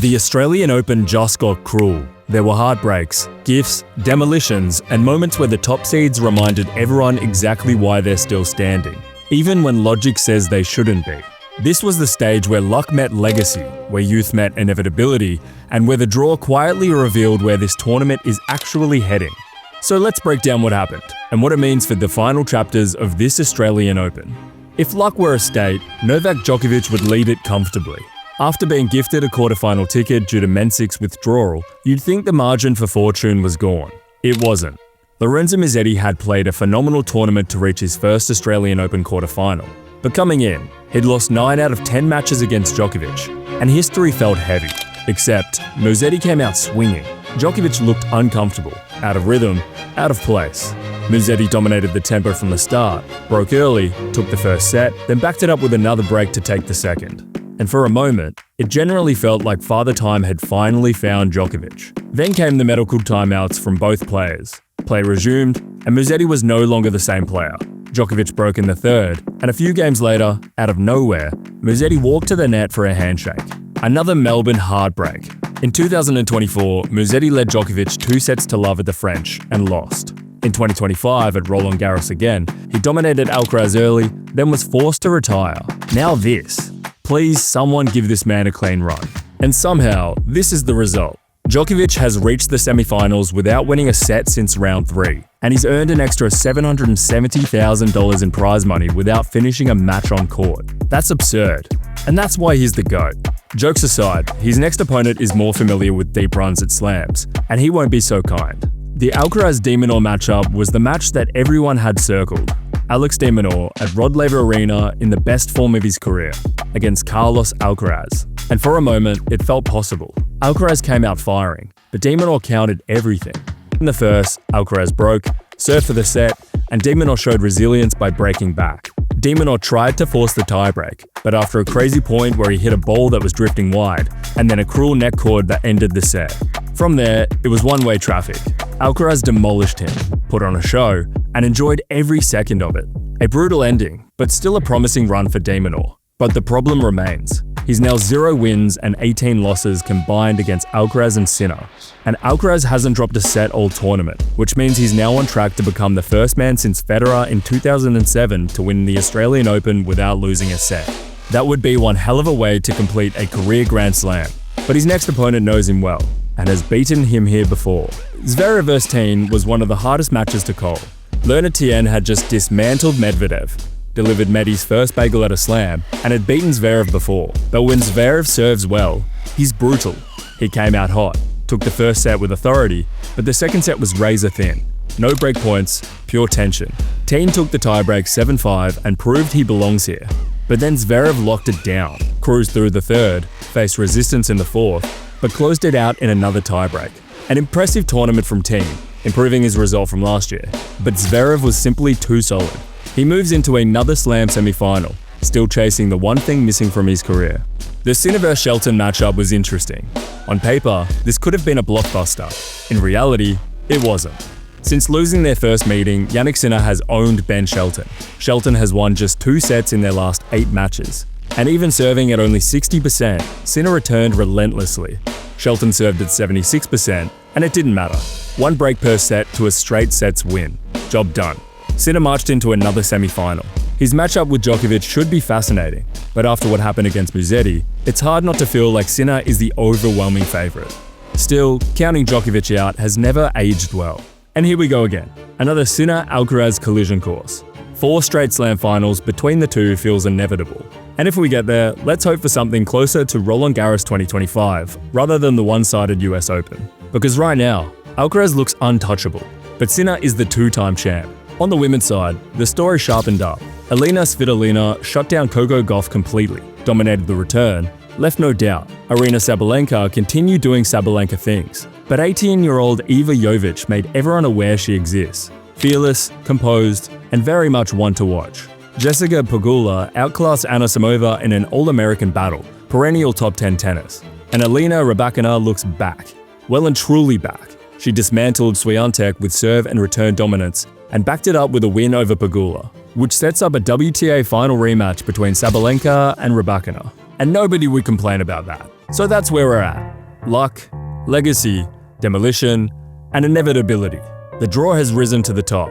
The Australian Open just got cruel. There were heartbreaks, gifts, demolitions, and moments where the top seeds reminded everyone exactly why they're still standing, even when logic says they shouldn't be. This was the stage where luck met legacy, where youth met inevitability, and where the draw quietly revealed where this tournament is actually heading. So let's break down what happened, and what it means for the final chapters of this Australian Open. If luck were a state, Novak Djokovic would lead it comfortably. After being gifted a quarterfinal ticket due to Mensic's withdrawal, you'd think the margin for fortune was gone. It wasn't. Lorenzo Musetti had played a phenomenal tournament to reach his first Australian Open quarterfinal. But coming in, he'd lost 9 out of 10 matches against Djokovic, and history felt heavy. Except, Musetti came out swinging. Djokovic looked uncomfortable, out of rhythm, out of place. Musetti dominated the tempo from the start, broke early, took the first set, then backed it up with another break to take the second. And for a moment, it generally felt like Father Time had finally found Djokovic. Then came the medical timeouts from both players. Play resumed, and Musetti was no longer the same player. Djokovic broke in the third, and a few games later, out of nowhere, Musetti walked to the net for a handshake. Another Melbourne heartbreak. In 2024, Musetti led Djokovic 2-0 at the French and lost. In 2025, at Roland Garros again, he dominated Alcaraz early, then was forced to retire. Now this. Please, someone give this man a clean run. And somehow, this is the result. Djokovic has reached the semi-finals without winning a set since round 3, and he's earned an extra $770,000 in prize money without finishing a match on court. That's absurd. And that's why he's the GOAT. Jokes aside, his next opponent is more familiar with deep runs at slams, and he won't be so kind. The Alcaraz de Minaur matchup was the match that everyone had circled. Alex de Minaur at Rod Laver Arena in the best form of his career, against Carlos Alcaraz. And for a moment, it felt possible. Alcaraz came out firing, but de Minaur countered everything. In the first, Alcaraz broke, served for the set, and de Minaur showed resilience by breaking back. De Minaur tried to force the tiebreak, but after a crazy point where he hit a ball that was drifting wide, and then a cruel neck cord that ended the set. From there, it was one-way traffic. Alcaraz demolished him, put on a show, and enjoyed every second of it. A brutal ending, but still a promising run for de Minaur. But the problem remains. He's now 0 wins and 18 losses combined against Alcaraz and Sinner. And Alcaraz hasn't dropped a set all tournament, which means he's now on track to become the first man since Federer in 2007 to win the Australian Open without losing a set. That would be one hell of a way to complete a career Grand Slam. But his next opponent knows him well, and has beaten him here before. Zverev vs Tien was one of the hardest matches to call. Learner Tien had just dismantled Medvedev, delivered Medi's first bagel at a slam, and had beaten Zverev before. But when Zverev serves well, he's brutal. He came out hot, took the first set with authority, but the second set was razor thin. No break points, pure tension. Tien took the tiebreak 7-5 and proved he belongs here. But then Zverev locked it down, cruised through the third, faced resistance in the fourth, but closed it out in another tiebreak. An impressive tournament from Tien, improving his result from last year. But Zverev was simply too solid. He moves into another slam semi-final, still chasing the one thing missing from his career. The Sinner vs Shelton matchup was interesting. On paper, this could have been a blockbuster. In reality, it wasn't. Since losing their first meeting, Jannik Sinner has owned Ben Shelton. Shelton has won just 2 sets in their last 8 matches. And even serving at only 60%, Sinner returned relentlessly. Shelton served at 76%, and it didn't matter. 1 break per set to a straight sets win. Job done. Sinner marched into another semi-final. His matchup with Djokovic should be fascinating, but after what happened against Musetti, it's hard not to feel like Sinner is the overwhelming favourite. Still, counting Djokovic out has never aged well. And here we go again. Another Sinner-Alcaraz collision course. 4 straight slam finals between the two feels inevitable. And if we get there, let's hope for something closer to Roland Garros 2025, rather than the one-sided US Open. Because right now, Alcaraz looks untouchable, but Sinner is the 2-time champ. On the women's side, the story sharpened up. Elina Svitolina shut down Coco Gauff completely, dominated the return, left no doubt. Aryna Sabalenka continued doing Sabalenka things. But 18-year-old Iva Jovic made everyone aware she exists. Fearless, composed, and very much one to watch. Jessica Pegula outclassed Anna Samova in an All-American battle, perennial top 10 tennis. And Elena Rybakina looks back. Well and truly back. She dismantled Swiatek with serve and return dominance, and backed it up with a win over Pegula, which sets up a WTA final rematch between Sabalenka and Rybakina. And nobody would complain about that. So that's where we're at. luck, legacy, demolition, and inevitability. The draw has risen to the top,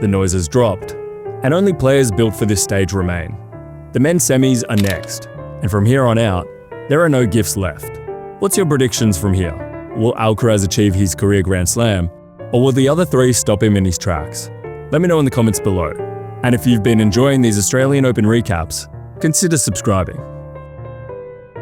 the noise has dropped, and only players built for this stage remain. The men's semis are next, and from here on out, there are no gifts left. What's your predictions from here? Will Alcaraz achieve his career Grand Slam, or will the other three stop him in his tracks? Let me know in the comments below. And if you've been enjoying these Australian Open recaps, consider subscribing.